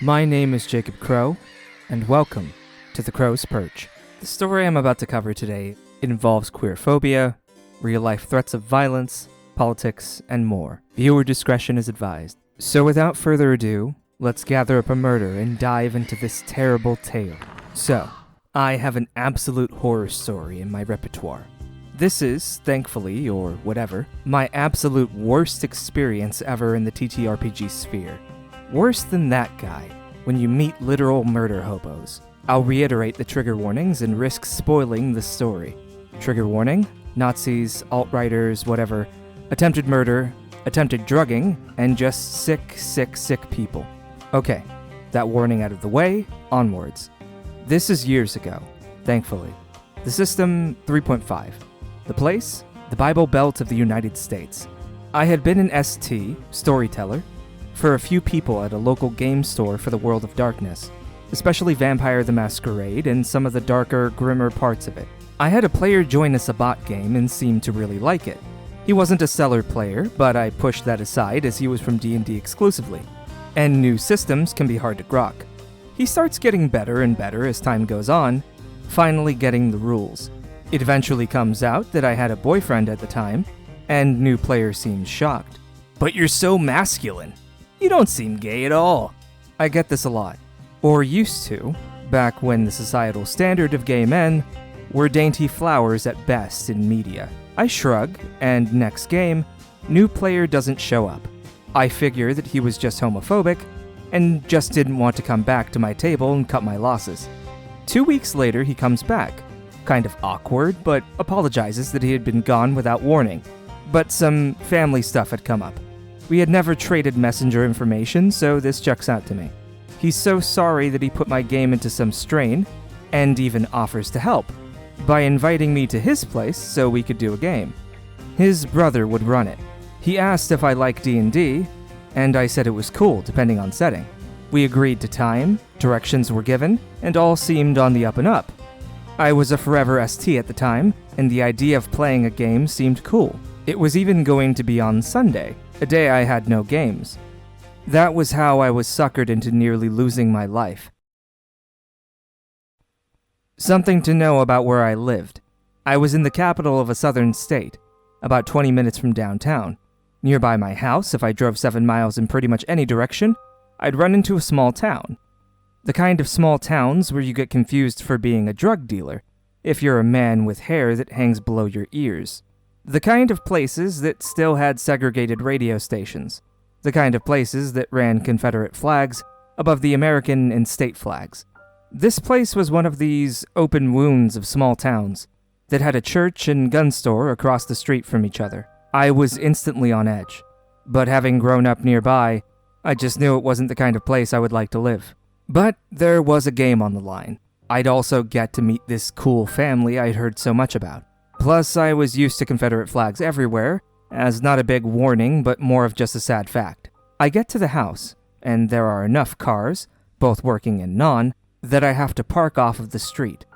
My name is Jacob Crowe, and welcome to the Crowe's Perch. The story I'm about to cover today involves queerphobia, real-life threats of violence, politics, and more. Viewer discretion is advised. So without further ado, let's gather up a murder and dive into this terrible tale. So, I have an absolute horror story in my repertoire. This is, thankfully, or whatever, my absolute worst experience ever in the TTRPG sphere. Worse than that guy, when you meet literal murder hobos. I'll reiterate the trigger warnings and risk spoiling the story. Trigger warning, Nazis, alt-righters, whatever, attempted murder, attempted drugging, and just sick people. Okay, that warning out of the way, onwards. This is years ago, thankfully. The system, 3.5. The place, the Bible Belt of the United States. I had been an ST, storyteller, for a few people at a local game store for the World of Darkness, especially Vampire the Masquerade and some of the darker, grimmer parts of it. I had a player join a Sabbat game and seemed to really like it. He wasn't a seller player, but I pushed that aside as he was from D&D exclusively, and new systems can be hard to grok. He starts getting better and better as time goes on, finally getting the rules. It eventually comes out that I had a boyfriend at the time, and new player seems shocked. "But you're so masculine. You don't seem gay at all." I get this a lot. Or used to, back when the societal standard of gay men were dainty flowers at best in media. I shrug, and next game, new player doesn't show up. I figure that he was just homophobic, and just didn't want to come back to my table and cut my losses. 2 weeks later, he comes back. Kind of awkward, but apologizes that he had been gone without warning. But some family stuff had come up. We had never traded messenger information, so this checks out to me. He's so sorry that he put my game into some strain, and even offers to help, by inviting me to his place so we could do a game. His brother would run it. He asked if I liked D&D, and I said it was cool, depending on setting. We agreed to time, directions were given, and all seemed on the up and up. I was a forever ST at the time, and the idea of playing a game seemed cool. It was even going to be on Sunday, a day I had no games. That was how I was suckered into nearly losing my life. Something to know about where I lived. I was in the capital of a southern state, about 20 minutes from downtown. Nearby my house, if I drove 7 miles in pretty much any direction, I'd run into a small town. The kind of small towns where you get confused for being a drug dealer, if you're a man with hair that hangs below your ears. The kind of places that still had segregated radio stations. The kind of places that ran Confederate flags above the American and state flags. This place was one of these open wounds of small towns that had a church and gun store across the street from each other. I was instantly on edge, but having grown up nearby, I just knew it wasn't the kind of place I would like to live. But there was a game on the line. I'd also get to meet this cool family I'd heard so much about. Plus, I was used to Confederate flags everywhere, as not a big warning, but more of just a sad fact. I get to the house, and there are enough cars, both working and non, that I have to park off of the street.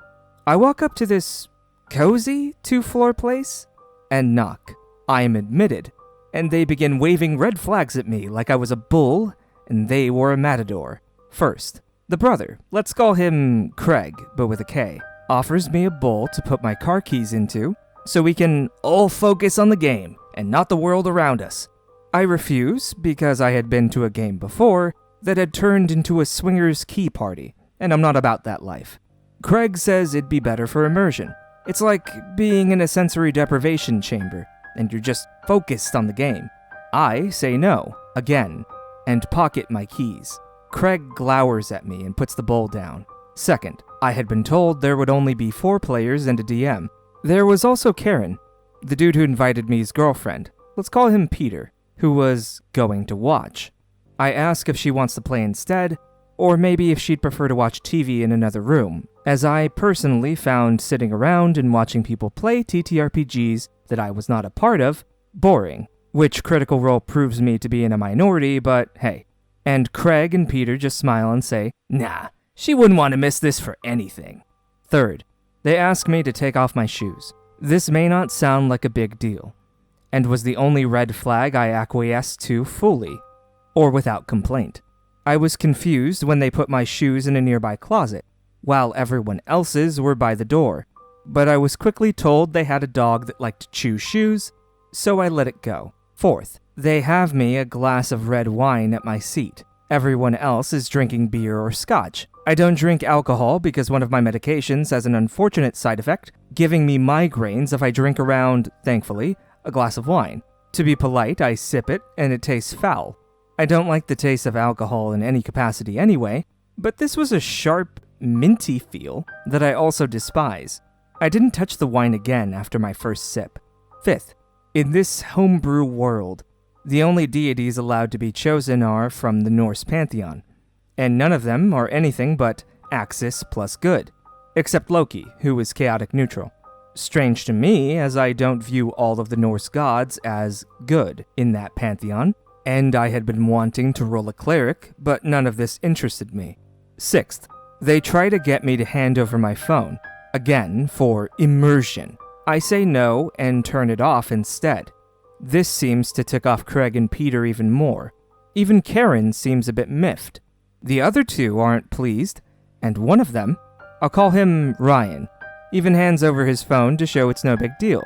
I walk up to this cozy 2-floor place, and knock. I am admitted, and they begin waving red flags at me like I was a bull, and they were a matador. First, the brother, let's call him Craig, but with a K, offers me a bowl to put my car keys into, so we can all focus on the game, and not the world around us. I refuse, because I had been to a game before that had turned into a swingers key party, and I'm not about that life. Craig says it'd be better for immersion. It's like being in a sensory deprivation chamber, and you're just focused on the game. I say no, again, and pocket my keys. Craig glowers at me and puts the bowl down. Second, I had been told there would only be 4 players and a DM. There was also Karen, the dude who invited me's girlfriend. Let's call him Peter, who was going to watch. I ask if she wants to play instead, or maybe if she'd prefer to watch TV in another room, as I personally found sitting around and watching people play TTRPGs that I was not a part of boring, which Critical Role proves me to be in a minority, but hey. And Craig and Peter just smile and say, "Nah, she wouldn't want to miss this for anything." Third, they ask me to take off my shoes. This may not sound like a big deal, and was the only red flag I acquiesced to fully, or without complaint. I was confused when they put my shoes in a nearby closet, while everyone else's were by the door. But I was quickly told they had a dog that liked to chew shoes, so I let it go. Fourth, they have me a glass of red wine at my seat. Everyone else is drinking beer or scotch. I don't drink alcohol because one of my medications has an unfortunate side effect, giving me migraines if I drink around, thankfully, a glass of wine. To be polite, I sip it, and it tastes foul. I don't like the taste of alcohol in any capacity anyway, but this was a sharp, minty feel that I also despise. I didn't touch the wine again after my first sip. Fifth, in this homebrew world, the only deities allowed to be chosen are from the Norse pantheon, and none of them are anything but Axis plus good, except Loki, who is chaotic neutral. Strange to me, as I don't view all of the Norse gods as good in that pantheon, and I had been wanting to roll a cleric, but none of this interested me. Sixth, they try to get me to hand over my phone, again for immersion. I say no and turn it off instead. This seems to tick off Craig and Peter even more. Even Karen seems a bit miffed. The other two aren't pleased, and one of them, I'll call him Ryan, even hands over his phone to show it's no big deal.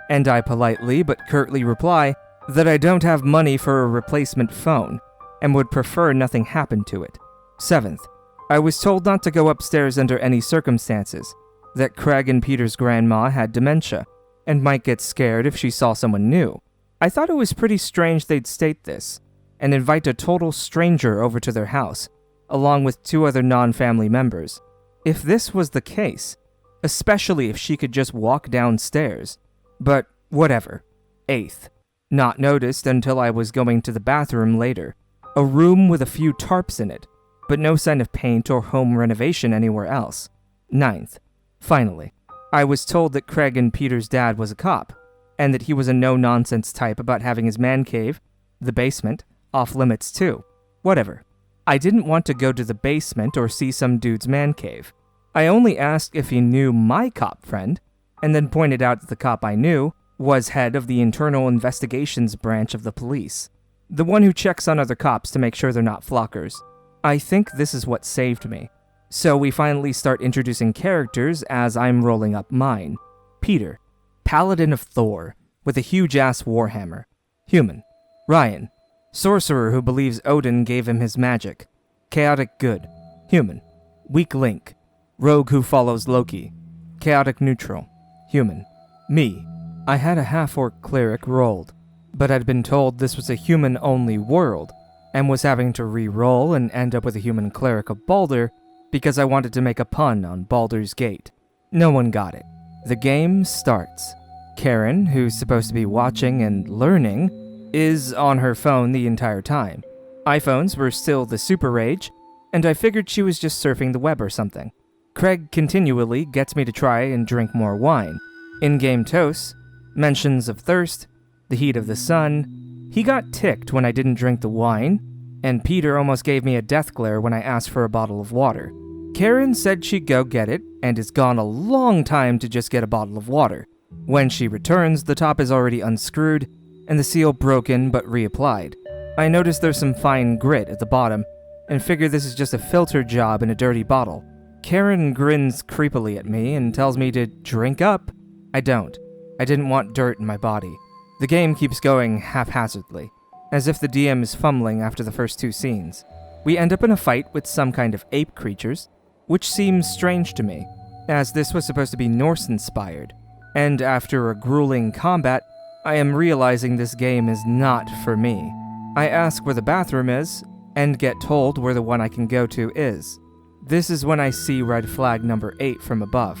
And I politely but curtly reply that I don't have money for a replacement phone, and would prefer nothing happen to it. Seventh, I was told not to go upstairs under any circumstances, that Craig and Peter's grandma had dementia, and might get scared if she saw someone new. I thought it was pretty strange they'd state this, and invite a total stranger over to their house, along with 2 other non-family members. If this was the case, especially if she could just walk downstairs. But whatever. Eighth, not noticed until I was going to the bathroom later. A room with a few tarps in it, but no sign of paint or home renovation anywhere else. Ninth, finally, I was told that Craig and Peter's dad was a cop, and that he was a no-nonsense type about having his man cave, the basement, off limits too. Whatever. I didn't want to go to the basement or see some dude's man cave. I only asked if he knew my cop friend, and then pointed out that the cop I knew was head of the internal investigations branch of the police, the one who checks on other cops to make sure they're not flockers. I think this is what saved me. So we finally start introducing characters as I'm rolling up mine. Peter, Paladin of Thor, with a huge-ass warhammer. Human. Ryan, sorcerer who believes Odin gave him his magic. Chaotic good. Human. Weak link. Rogue who follows Loki. Chaotic neutral. Human. Me. I had a half-orc cleric rolled, but I'd been told this was a human-only world, and was having to re-roll and end up with a human cleric of Baldur because I wanted to make a pun on Baldur's Gate. No one got it. The game starts. Karen, who's supposed to be watching and learning, is on her phone the entire time. iPhones were still the super rage, and I figured she was just surfing the web or something. Craig continually gets me to try and drink more wine. In-game toasts, mentions of thirst, the heat of the sun. He got ticked when I didn't drink the wine, and Peter almost gave me a death glare when I asked for a bottle of water. Karen said she'd go get it, and is gone a long time to just get a bottle of water. When she returns, the top is already unscrewed, and the seal broken but reapplied. I notice there's some fine grit at the bottom, and figure this is just a filter job in a dirty bottle. Karen grins creepily at me and tells me to drink up. I don't. I didn't want dirt in my body. The game keeps going haphazardly, as if the DM is fumbling after the first 2 scenes. We end up in a fight with some kind of ape creatures, which seems strange to me, as this was supposed to be Norse-inspired. And after a grueling combat, I am realizing this game is not for me. I ask where the bathroom is, and get told where the one I can go to is. This is when I see red flag number 8 from above.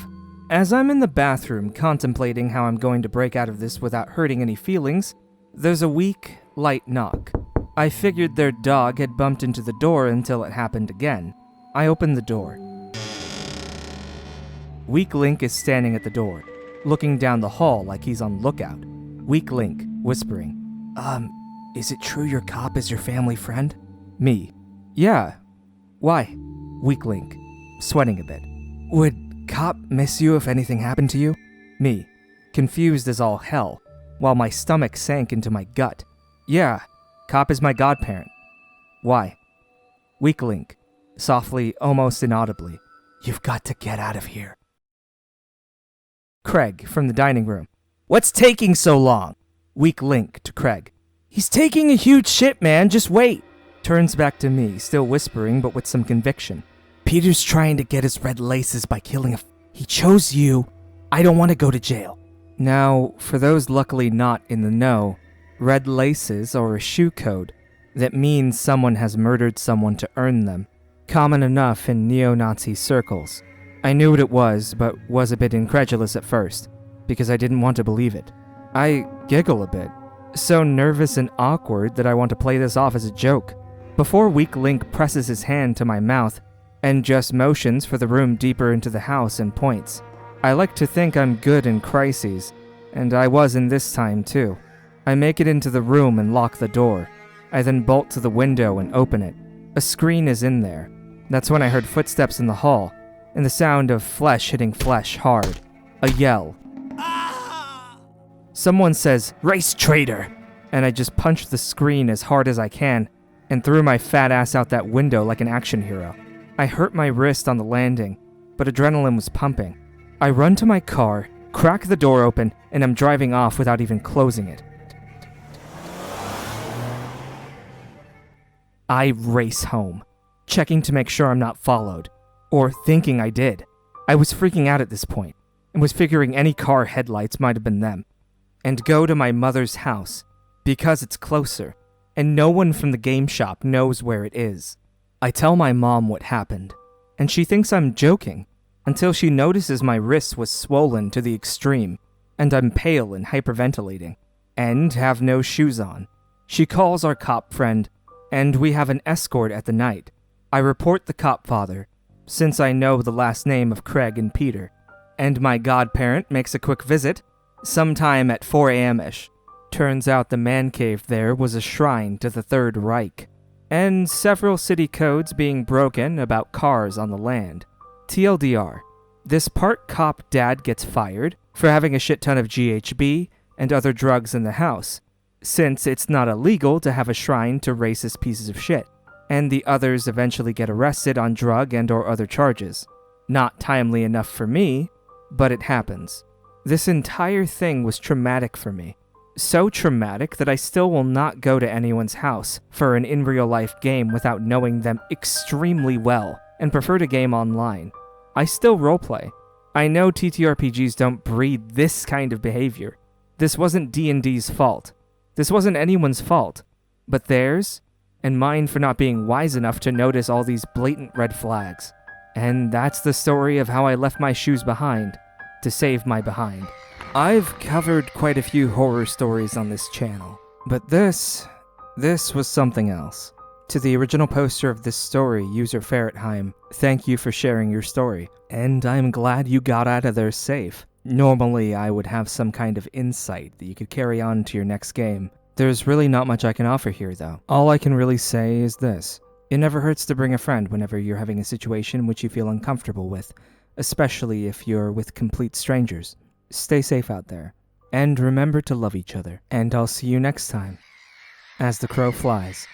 As I'm in the bathroom contemplating how I'm going to break out of this without hurting any feelings, there's a weak, light knock. I figured their dog had bumped into the door until it happened again. I opened the door. Weak Link is standing at the door, looking down the hall like he's on lookout. Weak Link, whispering, is it true your cop is your family friend? Me. Yeah. Why? Weak Link, sweating a bit. Would cop miss you if anything happened to you? Me, confused as all hell, while my stomach sank into my gut. Yeah, cop is my godparent. Why? Weak link. Softly, almost inaudibly. You've got to get out of here. Craig, from the dining room. What's taking so long? Weak link to Craig. He's taking a huge shit, man. Just wait. Turns back to me, still whispering, but with some conviction. Peter's trying to get his red laces by killing He chose you. I don't want to go to jail. Now, for those luckily not in the know, red laces are a shoe code that means someone has murdered someone to earn them. Common enough in neo-Nazi circles. I knew what it was, but was a bit incredulous at first, because I didn't want to believe it. I giggle a bit, so nervous and awkward that I want to play this off as a joke. Before Weak Link presses his hand to my mouth and just motions for the room deeper into the house and points. I like to think I'm good in crises, and I was in this time too. I make it into the room and lock the door. I then bolt to the window and open it. A screen is in there. That's when I heard footsteps in the hall, and the sound of flesh hitting flesh hard. A yell. Someone says, "Race traitor!" And I just punch the screen as hard as I can, and threw my fat ass out that window like an action hero. I hurt my wrist on the landing, but adrenaline was pumping. I run to my car, crack the door open, and I'm driving off without even closing it. I race home, checking to make sure I'm not followed, or thinking I did. I was freaking out at this point, and was figuring any car headlights might have been them, and go to my mother's house, because it's closer, and no one from the game shop knows where it is. I tell my mom what happened, and she thinks I'm joking, until she notices my wrist was swollen to the extreme, and I'm pale and hyperventilating, and have no shoes on. She calls our cop friend, and we have an escort at the night. I report the cop father, since I know the last name of Craig and Peter, and my godparent makes a quick visit, sometime at 4 a.m.-ish. Turns out the man cave there was a shrine to the Third Reich, and several city codes being broken about cars on the land. TLDR, this part cop dad gets fired for having a shit ton of GHB and other drugs in the house, since it's not illegal to have a shrine to racist pieces of shit, and the others eventually get arrested on drug and or other charges. Not timely enough for me, but it happens. This entire thing was traumatic for me. So traumatic that I still will not go to anyone's house for an in-real-life game without knowing them extremely well, and prefer to game online. I still roleplay. I know TTRPGs don't breed this kind of behavior. This wasn't D&D's fault. This wasn't anyone's fault, but theirs, and mine for not being wise enough to notice all these blatant red flags. And that's the story of how I left my shoes behind, to save my behind. I've covered quite a few horror stories on this channel, but this was something else. To the original poster of this story, user Ferretheim, thank you for sharing your story, and I'm glad you got out of there safe. Normally, I would have some kind of insight that you could carry on to your next game. There's really not much I can offer here, though. All I can really say is this. It never hurts to bring a friend whenever you're having a situation which you feel uncomfortable with, especially if you're with complete strangers. Stay safe out there, and remember to love each other. And I'll see you next time, as the crow flies.